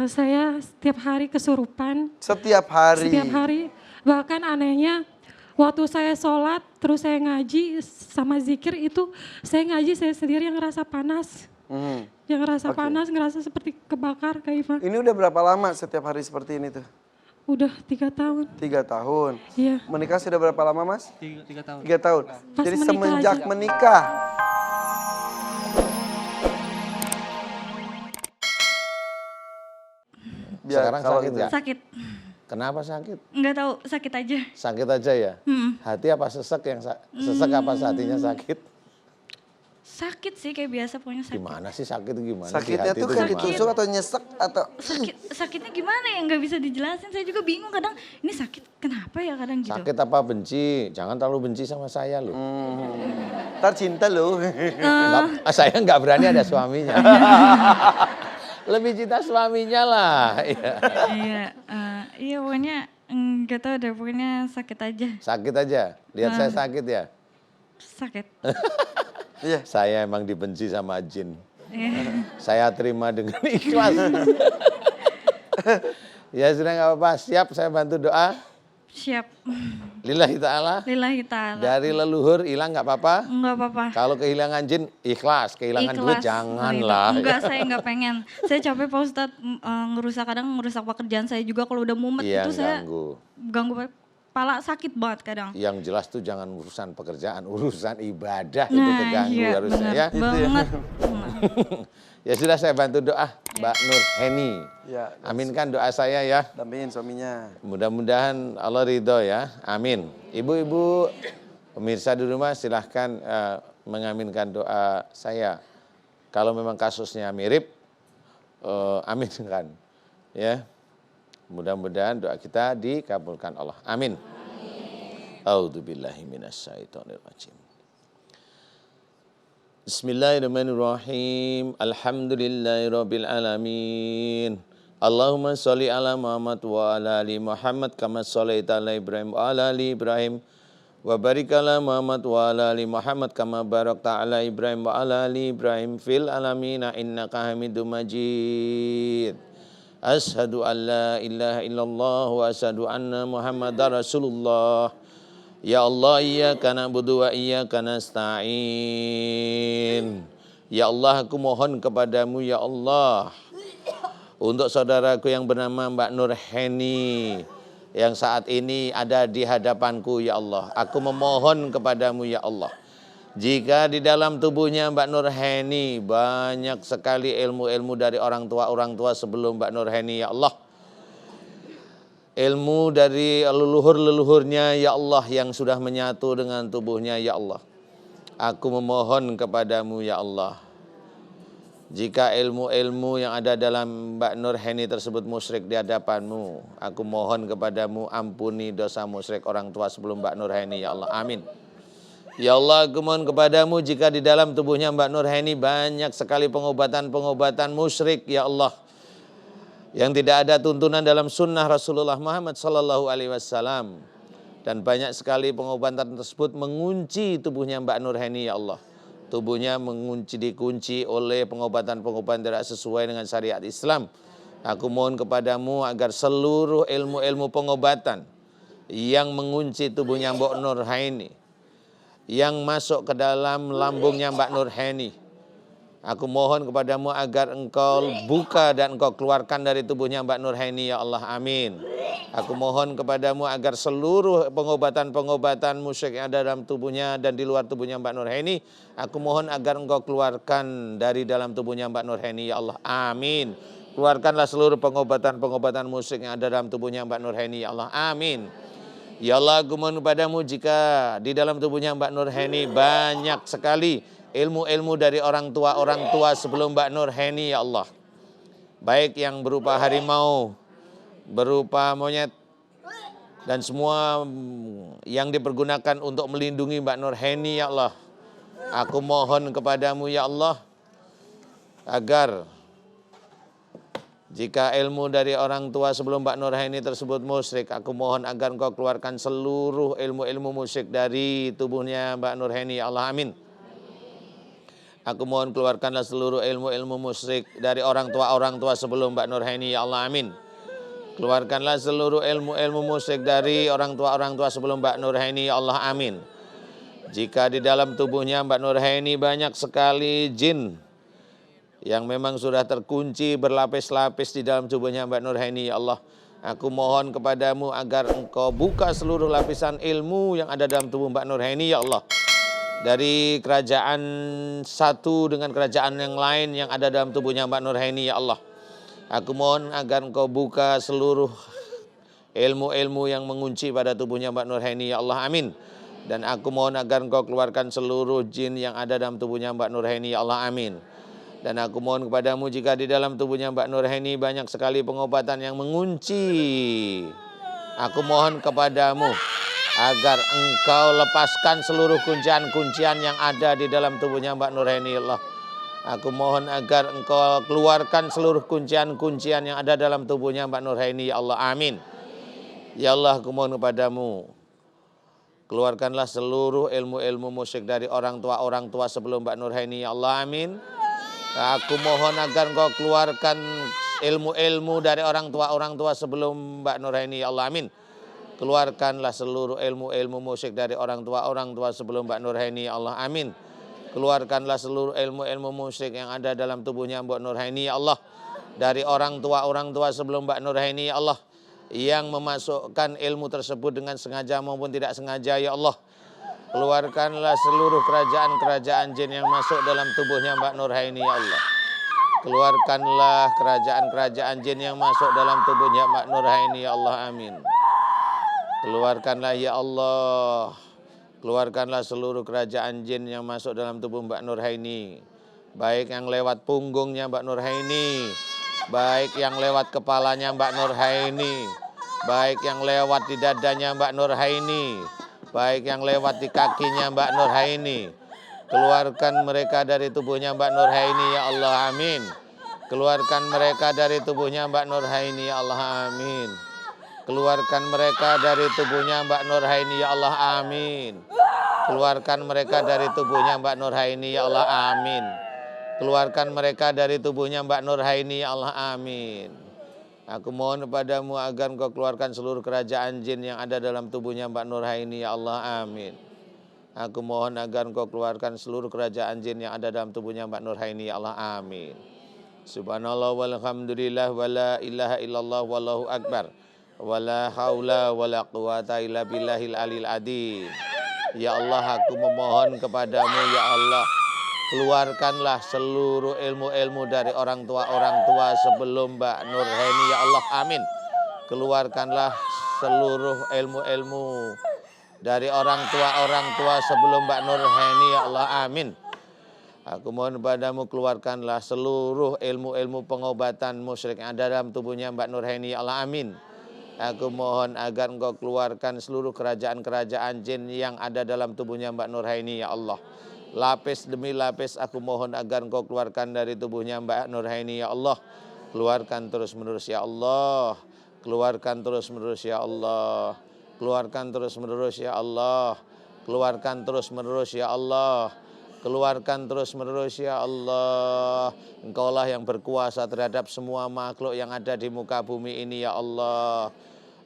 Saya setiap hari kesurupan. Setiap hari. Setiap hari. Bahkan anehnya waktu saya sholat terus saya ngaji sama zikir itu saya ngaji saya sendiri yang ngerasa panas. Yang ngerasa panas, ngerasa seperti kebakar Kak Iva. Ini udah berapa lama setiap hari seperti ini tuh? Udah 3 tahun. 3 tahun. Iya. Menikah sudah berapa lama Mas? 3 tahun. 3 tahun. Pas Jadi menikah semenjak aja. menikah. Sekarang sakit nggak? Sakit. Kenapa sakit? Nggak tahu, sakit aja. Sakit aja ya? Hati apa sesek yang sesek apa hatinya sakit? Sakit sih kayak biasa pokoknya sakit. Gimana sih sakit itu gimana? Sakitnya Di hati tuh itu kayak gimana? ditusuk atau nyesek atau Sakitnya gimana ya nggak bisa dijelasin. Saya juga bingung kadang ini sakit kenapa ya kadang gitu. Sakit apa benci? Jangan terlalu benci sama saya loh. ntar cinta loh. Saya nggak berani ada suaminya. Lebih cinta suaminya lah. Iya. Iya pokoknya nggak tahu deh pokoknya sakit aja. Sakit aja. Lihat saya sakit ya. Sakit. Iya. Saya emang dibenci sama jin. Iya. Saya terima dengan ikhlas. Ya sudah nggak apa-apa. Siap saya bantu doa. Siap. Lillahi ta'ala. Lillahi ta'ala. Dari leluhur hilang nggak apa-apa. Nggak apa-apa. Kalau kehilangan jin ikhlas. Kehilangan duit janganlah. Enggak, saya nggak pengen. Saya capek Pak Ustadz kadang ngerusak pekerjaan saya juga kalau udah mumet Iya, itu saya ganggu kepala sakit banget kadang. Yang jelas tuh jangan urusan pekerjaan, urusan ibadah itu Nah, terganggu iya, harusnya benar ya. banget. Ya sudah saya bantu doa Mbak Nur Heni. Ya, Aminkan doa saya ya. dampingin suaminya. Mudah-mudahan Allah ridho ya. Amin. Ibu-ibu pemirsa di rumah silahkan mengaminkan doa saya. Kalau memang kasusnya mirip, aminkan. Ya. Mudah-mudahan doa kita dikabulkan Allah. Amin. A'udzubillahi minasyaitonirrajim. Bismillahirrahmanirrahim. Alhamdulillahirabbil alamin. Allahumma sholli ala Muhammad wa ala ali Muhammad kama shallaita ala Ibrahim wa ala ali Ibrahim wa barik ala Muhammad wa ala ali Muhammad kama barakta ala Ibrahim wa ala ali Ibrahim fil alamin innaka Hamidum Majid. Ashhadu an la ilaha illallah wa ashhadu anna Muhammadar Rasulullah. Ya Allah, iyyaka na'budu wa iyyaka nasta'in. Ya Allah, aku mohon kepadamu ya Allah untuk saudaraku yang bernama Mbak Nur Heni yang saat ini ada di hadapanku ya Allah. Aku memohon kepadamu ya Allah. Jika di dalam tubuhnya Mbak Nur Heni banyak sekali ilmu-ilmu dari orang tua sebelum Mbak Nur Heni ya Allah. Ilmu dari leluhur-leluhurnya ya Allah yang sudah menyatu dengan tubuhnya ya Allah. Aku memohon kepadamu ya Allah. Jika ilmu-ilmu yang ada dalam Mbak Nur Heni tersebut musyrik di hadapanmu, aku mohon kepadamu ampuni dosa musyrik orang tua sebelum Mbak Nur Heni ya Allah. Amin. Ya Allah, aku mohon kepadamu jika di dalam tubuhnya Mbak Nur Heni banyak sekali pengobatan-pengobatan musyrik ya Allah. Yang tidak ada tuntunan dalam sunnah Rasulullah Muhammad SAW. Dan banyak sekali pengobatan tersebut mengunci tubuhnya Mbak Nur Heni ya Allah. Tubuhnya dikunci oleh pengobatan-pengobatan tidak sesuai dengan syariat Islam. Aku mohon kepadamu agar seluruh ilmu-ilmu pengobatan yang mengunci tubuhnya Mbak Nur Heni, yang masuk ke dalam lambungnya Mbak Nur Heni, aku mohon kepadamu agar engkau buka dan engkau keluarkan dari tubuhnya Mbak Nur Heni ya Allah. Amin. Aku mohon kepadamu agar seluruh pengobatan-pengobatan musyrik yang ada dalam tubuhnya dan di luar tubuhnya Mbak Nur Heni, aku mohon agar engkau keluarkan dari dalam tubuhnya Mbak Nur Heni ya Allah. Amin. Keluarkanlah seluruh pengobatan-pengobatan musyrik yang ada dalam tubuhnya Mbak Nur Heni ya Allah. Amin. Ya Allah, aku mohon kepadamu jika di dalam tubuhnya Mbak Nur Heni banyak sekali ilmu-ilmu dari orang tua sebelum Mbak Nur Heni ya Allah. Baik yang berupa harimau, berupa monyet, dan semua yang dipergunakan untuk melindungi Mbak Nur Heni ya Allah. Aku mohon kepadamu ya Allah agar jika ilmu dari orang tua sebelum Mbak Nur Heni tersebut musyrik, aku mohon agar engkau keluarkan seluruh ilmu-ilmu musyrik dari tubuhnya Mbak Nur Heni ya Allah. Amin. Aku mohon keluarkanlah seluruh ilmu-ilmu musyrik dari orang tua sebelum Mbak Nurhaini, ya Allah, amin. Keluarkanlah seluruh ilmu-ilmu musyrik dari orang tua sebelum Mbak Nurhaini, ya Allah, amin. Jika di dalam tubuhnya Mbak Nurhaini banyak sekali jin yang memang sudah terkunci berlapis-lapis di dalam tubuhnya Mbak Nurhaini, ya Allah, aku mohon kepadamu agar engkau buka seluruh lapisan ilmu yang ada dalam tubuh Mbak Nurhaini, ya Allah. Dari kerajaan satu dengan kerajaan yang lain yang ada dalam tubuhnya Mbak Nurhaini, ya Allah. Aku mohon agar engkau buka seluruh ilmu-ilmu yang mengunci pada tubuhnya Mbak Nurhaini, ya Allah, amin. Dan aku mohon agar engkau keluarkan seluruh jin yang ada dalam tubuhnya Mbak Nurhaini, ya Allah, amin. Dan aku mohon kepadamu jika di dalam tubuhnya Mbak Nurhaini banyak sekali pengobatan yang mengunci, aku mohon kepadamu agar engkau lepaskan seluruh kuncian-kuncian yang ada di dalam tubuhnya Mbak Nurhaini, ya Allah. Aku mohon agar engkau keluarkan seluruh kuncian-kuncian yang ada dalam tubuhnya Mbak Nurhaini, ya Allah, amin. Ya Allah, aku mohon kepadamu, keluarkanlah seluruh ilmu-ilmu musyrik dari orang tua sebelum Mbak Nurhaini, ya Allah, amin. Aku mohon agar engkau keluarkan ilmu-ilmu dari orang tua sebelum Mbak Nurhaini, ya Allah, amin. Keluarkanlah seluruh ilmu-ilmu musyrik dari orang tua sebelum Mbak Nurhaini, ya Allah, amin. Keluarkanlah seluruh ilmu-ilmu musyrik yang ada dalam tubuhnya Mbak Nurhaini, ya Allah. Dari orang tua sebelum Mbak Nurhaini, ya Allah, yang memasukkan ilmu tersebut dengan sengaja maupun tidak sengaja, ya Allah. Keluarkanlah seluruh kerajaan-kerajaan jin yang masuk dalam tubuhnya Mbak Nurhaini, ya Allah. Keluarkanlah kerajaan-kerajaan jin yang masuk dalam tubuhnya Mbak Nurhaini, ya Allah, amin. Keluarkanlah, ya Allah, keluarkanlah seluruh kerajaan jin yang masuk dalam tubuh Mbak Nurhaini, baik yang lewat punggungnya Mbak Nurhaini, baik yang lewat kepalanya Mbak Nurhaini, baik yang lewat di dadanya Mbak Nurhaini, baik yang lewat di kakinya Mbak Nurhaini. Keluarkan mereka dari tubuhnya Mbak Nurhaini, ya Allah, amin. Keluarkan mereka dari tubuhnya Mbak Nurhaini, ya Allah, amin. Keluarkan mereka dari tubuhnya Mbak Nurhaini, ya Allah, amin. Keluarkan mereka dari tubuhnya Mbak Nurhaini, ya Allah, amin. Keluarkan mereka dari tubuhnya Mbak Nurhaini, ya Allah, amin. Aku mohon kepadamu agar engkau keluarkan seluruh kerajaan jin yang ada dalam tubuhnya Mbak Nurhaini, ya Allah, amin. Aku mohon agar engkau keluarkan seluruh kerajaan jin yang ada dalam tubuhnya Mbak Nurhaini, ya Allah, amin. Subhanallah walhamdulillah wala ilaha illallah wallahu akbar. Wala haula wala quwata illa billahil alil adim. Ya Allah, aku memohon kepadamu, ya Allah, keluarkanlah seluruh ilmu-ilmu dari orang tua sebelum Mbak Nurhaini, ya Allah, amin. Keluarkanlah seluruh ilmu-ilmu dari orang tua sebelum Mbak Nurhaini, ya Allah, amin. Aku mohon kepadamu, keluarkanlah seluruh ilmu-ilmu pengobatan musyrik yang ada dalam tubuhnya Mbak Nurhaini, ya Allah, amin. Aku mohon agar engkau keluarkan seluruh kerajaan-kerajaan jin yang ada dalam tubuhnya Mbak Nurhaini, ya Allah. Lapis demi lapis aku mohon agar engkau keluarkan dari tubuhnya Mbak Nurhaini, ya Allah. Keluarkan terus menerus, ya Allah. Keluarkan terus menerus, ya Allah. Keluarkan terus menerus, ya Allah. Keluarkan terus menerus, ya Allah. Keluarkan terus menerus, ya Allah. Engkaulah yang berkuasa terhadap semua makhluk yang ada di muka bumi ini, ya Allah.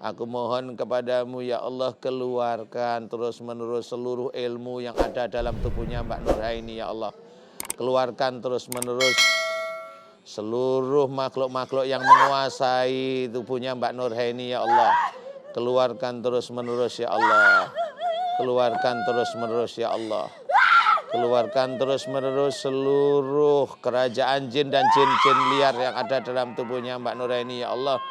Aku mohon kepadamu, ya Allah, keluarkan terus menerus seluruh ilmu yang ada dalam tubuhnya Mbak Nurhaini, ya Allah. Keluarkan terus menerus seluruh makhluk-makhluk yang menguasai tubuhnya Mbak Nurhaini, ya Allah. Keluarkan terus menerus, ya Allah. Keluarkan terus menerus, ya Allah. Keluarkan terus menerus seluruh kerajaan jin dan jin-jin liar yang ada dalam tubuhnya Mbak Nurhaini, ya Allah.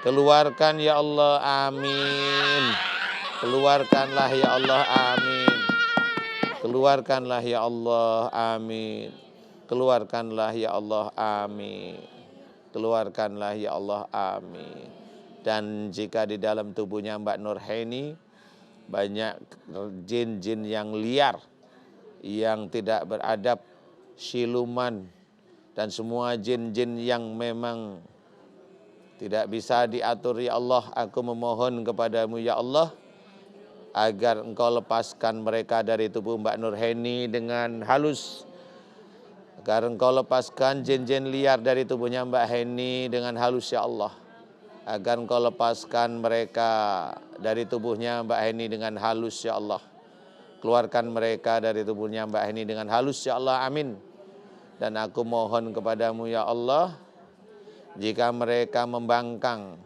Keluarkan, ya Allah, amin. Keluarkanlah, ya Allah, amin. Keluarkanlah, ya Allah, amin. Keluarkanlah, ya Allah, amin. Keluarkanlah, ya Allah, amin. Dan jika di dalam tubuhnya Mbak Nurhaini banyak jin-jin yang liar, yang tidak beradab, siluman, dan semua jin-jin yang memang tidak bisa diatur, ya Allah, aku memohon kepadamu, ya Allah, agar engkau lepaskan mereka dari tubuh Mbak Nurhaini dengan halus, Agar Engkau lepaskan jin-jin liar dari tubuhnya Mbak Heni dengan halus ya Allah. Agar Engkau lepaskan mereka dari tubuhnya Mbak Heni dengan halus ya Allah. Keluarkan mereka dari tubuhnya Mbak Heni dengan halus ya Allah, amin. Dan aku mohon kepadamu ya Allah, jika mereka membangkang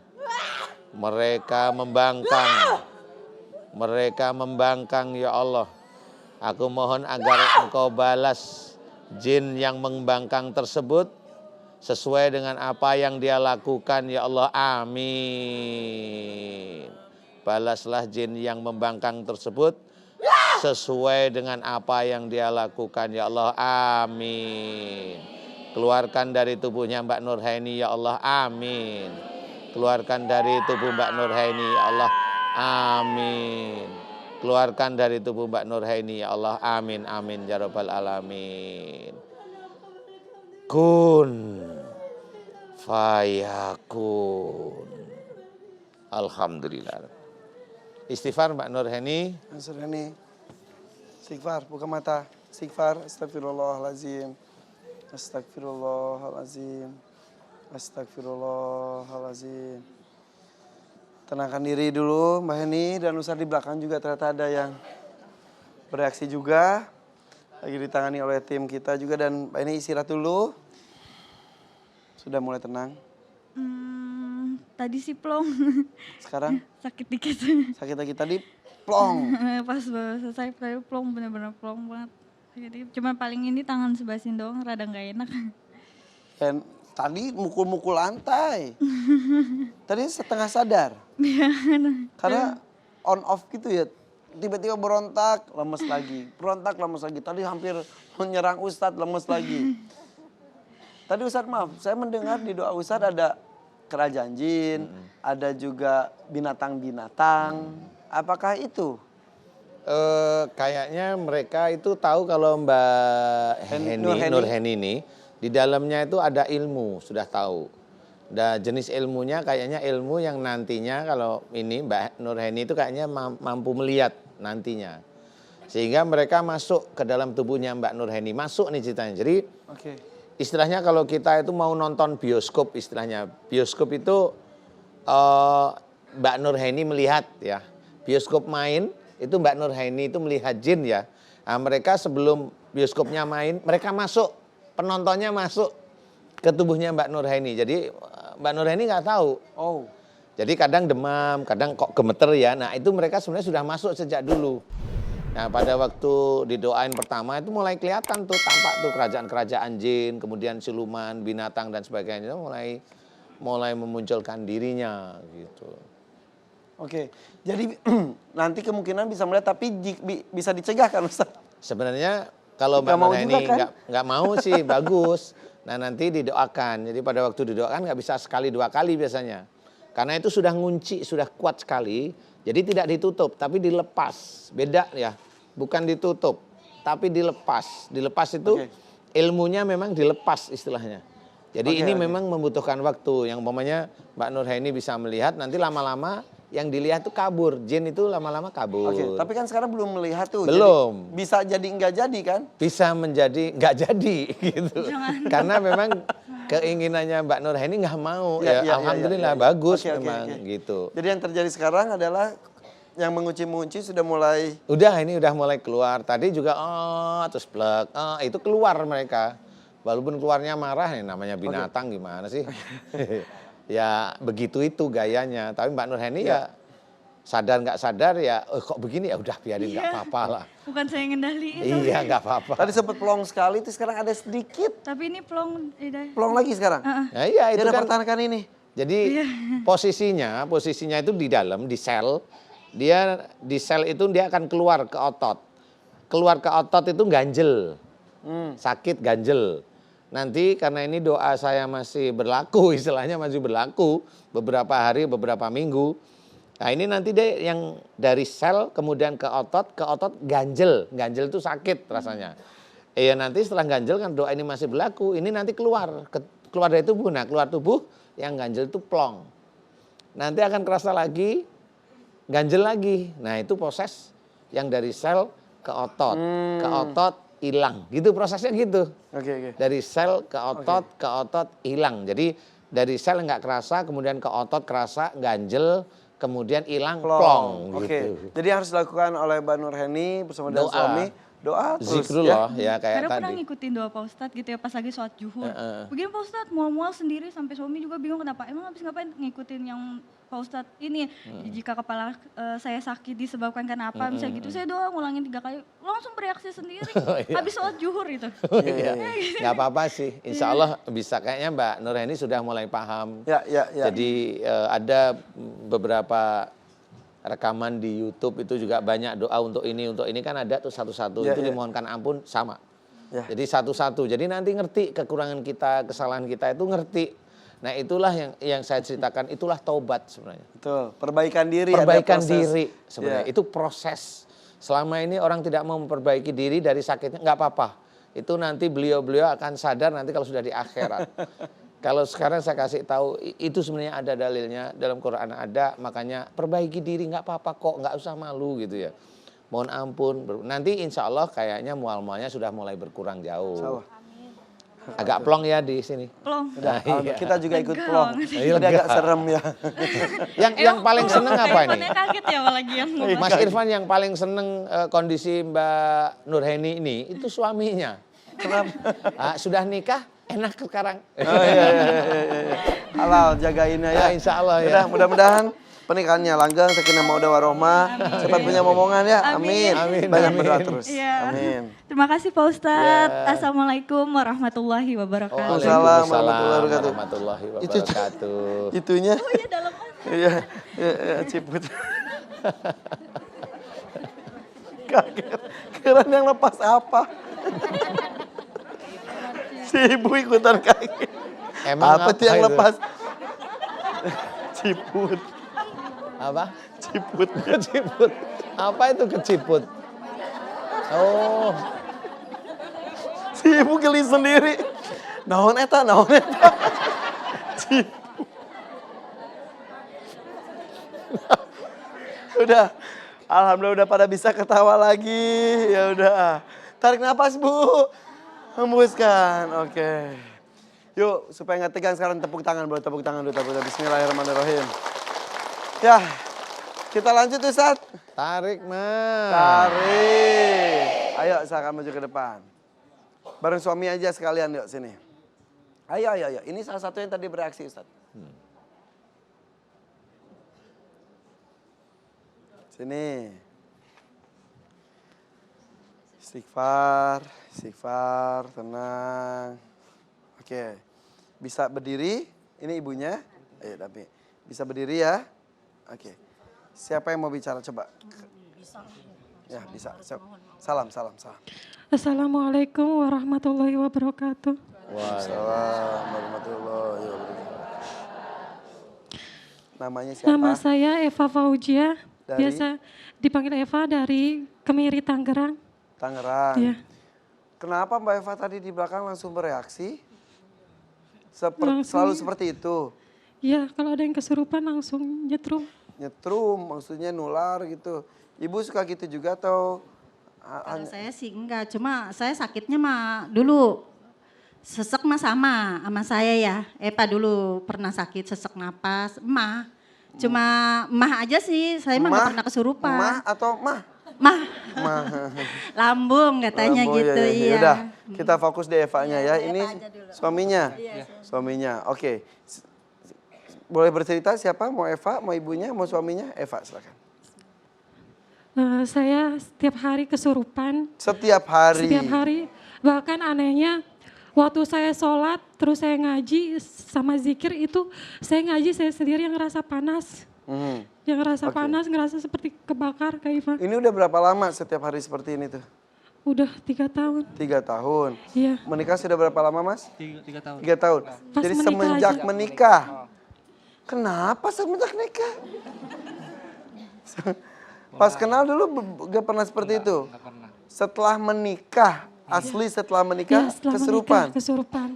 ya Allah, aku mohon agar Engkau balas jin yang membangkang tersebut sesuai dengan apa yang dia lakukan ya Allah, amin. Balaslah jin yang membangkang tersebut sesuai dengan apa yang dia lakukan ya Allah, amin. Keluarkan dari tubuhnya Mbak Nurhaini ya Allah, amin. Keluarkan dari tubuh Mbak Nurhaini ya Allah, amin. Keluarkan dari tubuh Mbak Nurhaini ya Allah, amin, amin ya rabbal alamin. Kun fayakun. Alhamdulillah. Istighfar Mbak Nurhaini. Mas Nurhaini. Istighfar, buka mata. Istighfar, astagfirullahalazim. Astagfirullahalazim. Astagfirullahalazim. Tenangkan diri dulu Mbak Heni, dan Ustadz di belakang juga ternyata ada yang bereaksi juga. Lagi ditangani oleh tim kita juga, dan Mbak Heni istirahat dulu. Sudah mulai tenang. Tadi sih plong. Sekarang Sakit dikit. sakit lagi tadi plong. Pas selesai tadi plong, bener-bener plong banget. Jadi cuma paling ini tangan sebelah sini doang rada nggak enak. Dan tadi mukul-mukul lantai. Tadi setengah sadar. Karena on off gitu ya. Tiba-tiba berontak, lemes lagi. Berontak, lemes lagi. Tadi hampir menyerang Ustadz, lemes lagi. Tadi Ustadz maaf, saya mendengar di doa Ustadz ada kerajaan jin, ada juga binatang-binatang. Apakah itu? Kayaknya mereka itu tahu kalau Mbak Nurhaini ini di dalamnya itu ada ilmu, sudah tahu. Dan jenis ilmunya kayaknya ilmu yang nantinya kalau ini Mbak Nurhaini itu kayaknya mampu melihat nantinya. Sehingga mereka masuk ke dalam tubuhnya Mbak Nurhaini, masuk nih ceritanya. Jadi istilahnya kalau kita itu mau nonton bioskop, istilahnya bioskop itu Mbak Nurhaini melihat ya. Bioskop main itu Mbak Nurhaini itu melihat jin ya. Nah, mereka sebelum bioskopnya main, mereka masuk, penontonnya masuk ke tubuhnya Mbak Nurhaini. Jadi Mbak Nurhaini nggak tahu. Oh. Jadi kadang demam, kadang kok gemeter ya. Nah itu mereka sebenarnya sudah masuk sejak dulu. Nah pada waktu didoain pertama itu mulai kelihatan tuh tampak tuh kerajaan-kerajaan jin, kemudian siluman, binatang dan sebagainya mulai memunculkan dirinya gitu. Oke, jadi nanti kemungkinan bisa melihat, tapi bisa dicegah kan Ustaz? Sebenarnya kalau Mbak Nurhaini nggak mau sih bagus. Nah nanti didoakan, jadi pada waktu didoakan nggak bisa sekali dua kali biasanya. Karena itu sudah ngunci, sudah kuat sekali, jadi tidak ditutup tapi dilepas. Beda ya, bukan ditutup tapi dilepas. Dilepas itu ilmunya memang dilepas istilahnya. Jadi ini memang membutuhkan waktu. Yang umpamanya Mbak Nurhaini bisa melihat, nanti lama-lama yang dilihat tuh kabur, jin itu lama-lama kabur. Oke, tapi kan sekarang belum melihat tuh. Belum. Jadi bisa jadi enggak jadi kan? Bisa menjadi enggak jadi gitu. Karena memang keinginannya Mbak Nurhaini nggak mau. Ya, alhamdulillah bagus memang gitu. Jadi yang terjadi sekarang adalah yang mengunci-mengunci sudah mulai. Ini udah mulai keluar. Tadi juga terus plek. Itu keluar mereka. Walaupun keluarnya marah, namanya binatang gimana sih? Ya begitu itu gayanya. Tapi Mbak Nurhaini ya sadar nggak sadar ya, kok begini ya udah biarin nggak apa-apa lah. Bukan saya ngendaliin. Iya nggak apa-apa. Tadi sempat plong sekali, itu sekarang ada sedikit. Tapi ini plong. Plong lagi sekarang? Nah, iya itu kan. Pertahankan ini. Jadi posisinya itu di dalam, di sel. Dia di sel itu dia akan keluar ke otot. Keluar ke otot itu ganjel. Sakit ganjel. Nanti karena ini doa saya masih berlaku, istilahnya masih berlaku beberapa hari, beberapa minggu. Nah ini nanti deh yang dari sel kemudian ke otot ganjel. Ganjel itu sakit rasanya. Iya nanti setelah ganjel kan doa ini masih berlaku, ini nanti keluar dari tubuh. Nah keluar tubuh yang ganjel itu plong. Nanti akan kerasa lagi, ganjel lagi. Nah itu proses yang dari sel ke otot. Ke otot hilang. Gitu prosesnya gitu. Oke. Dari sel ke otot hilang. Jadi dari sel nggak kerasa, kemudian ke otot kerasa, ganjel, kemudian hilang, plong. Oke. Gitu. Jadi yang harus dilakukan oleh Mbak Nurheni bersama dengan Doa. suami, doa terus Zikrullah ya. ya kayak Karena pernah tadi. ngikutin doa Pak Ustadz gitu ya pas lagi sholat zuhur. Begini Pak Ustadz mual-mual sendiri sampai suami juga bingung kenapa. Emang habis ngapain ngikutin yang Pak Ustadz ini. Jika kepala saya sakit disebabkan karena apa misalnya gitu. Saya doa ngulangin 3 kali langsung bereaksi sendiri. Habis sholat zuhur itu. Iya. Nggak apa-apa sih. Insya Allah bisa, kayaknya Mbak Nurheni sudah mulai paham. Ya. Jadi ada beberapa rekaman di YouTube itu juga banyak doa untuk ini kan ada tuh satu-satu itu dimohonkan ampun sama. Ya. Jadi satu-satu. Jadi nanti ngerti kekurangan kita, kesalahan kita itu ngerti. Nah itulah yang saya ceritakan, itulah taubat sebenarnya. Betul. Perbaikan diri. ada Perbaikan proses. diri sebenarnya. Itu proses. Selama ini orang tidak mau memperbaiki diri dari sakitnya, nggak apa-apa. Itu nanti beliau-beliau akan sadar nanti kalau sudah di akhirat. Kalau sekarang saya kasih tahu, itu sebenarnya ada dalilnya, dalam Quran ada, makanya perbaiki diri nggak apa-apa kok, nggak usah malu gitu ya. Mohon ampun, nanti insya Allah kayaknya mual-mualnya sudah mulai berkurang jauh. Agak plong ya di sini. Plong. Udah, Iya. kita juga ikut Lega plong. banget. Tadi agak serem ya. Yang paling seneng apa ini? Teleponnya kaget ya apalagi yang Mas Irfan yang paling seneng kondisi Mbak Nurheni ini itu suaminya. Kenapa? Sudah nikah, enak sekarang. Oh, iya. Halal, jagain ya. Insya Allah ya. Udah, mudah-mudahan pernikahannya langgeng, sakinah mawaddah warohmah, cepat punya momongan ya. Amin. Banyak berdoa terus. Iya. Amin. Terima kasih Pak Ustadz. Assalamualaikum warahmatullahi wabarakatuh. Waalaikumsalam warahmatullahi warahmatullahi wabarakatuh. Itunya. Oh iya dalam Iya, ciput. Kaget. Keren yang lepas apa? Si ibu ikutan kaget. Emang apa tuh yang itu? lepas? Ciput. Apa? Ciput. Keciput. Apa itu keciput? Oh, Si ibu geli sendiri. Naon eta. Ciput. Udah. Alhamdulillah udah pada bisa ketawa lagi. Ya udah. Tarik napas, Bu. Hembuskan. Oke. Yuk, supaya nggak tegang sekarang tepuk tangan. Boleh tepuk tangan dulu. Bismillahirrahmanirrahim. Ya, kita lanjut Ustaz. tarik Mas. Tarik. Ayo, silakan maju ke depan. Bareng suami aja sekalian yuk sini. Ayo. Ini salah satu yang tadi bereaksi Ustaz. Sini. Istighfar, tenang. Oke. Bisa berdiri, ini ibunya. Ayo tapi bisa berdiri ya. Oke. Siapa yang mau bicara coba? Ya, bisa. Salam. Assalamualaikum warahmatullahi wabarakatuh. Waalaikumsalam warahmatullahi wabarakatuh. Namanya siapa? Nama saya Eva Faujia, Dari? biasa dipanggil Eva dari Kemiri, Tangerang. Tangerang. Iya. Kenapa Mbak Eva tadi di belakang langsung bereaksi? Langsung. Selalu seperti itu? Iya, kalau ada yang kesurupan langsung nyetrum. Nyetrum, maksudnya nular gitu. Ibu suka gitu juga atau? Kalau saya sih enggak, cuma saya sakitnya mah dulu sesek mah sama saya ya. Epa dulu pernah sakit sesek napas, cuma aja sih, saya mah nggak pernah kesurupan. Mah atau mah? Mah, Mah. lambung katanya Lambung, gitu, iya. Udah, kita fokus di Evanya ya. Ini suaminya. Suaminya, oke. Boleh bercerita siapa? Mau Eva, mau ibunya, mau suaminya? Eva, silakan. Saya setiap hari kesurupan. Setiap hari. Setiap hari. Bahkan anehnya waktu saya sholat terus saya ngaji sama zikir itu saya ngaji saya sendiri yang ngerasa panas. Yang ngerasa panas, ngerasa seperti kebakar kayak Ivan. Ini udah berapa lama setiap hari seperti ini tuh? Udah 3 tahun. 3 tahun. Iya. Menikah sudah berapa lama Mas? 3 tahun. 3 tahun. Pas Jadi menikah semenjak aja. menikah. Kenapa semenjak nikah? Pas kenal dulu gak pernah seperti itu? Enggak pernah. Setelah menikah, asli setelah menikah, Iya, setelah kesurupan. menikah, kesurupan.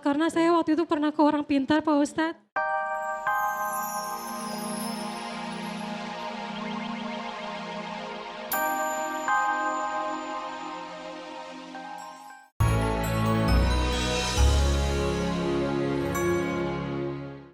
Karena saya waktu itu pernah ke orang pintar Pak Ustadz.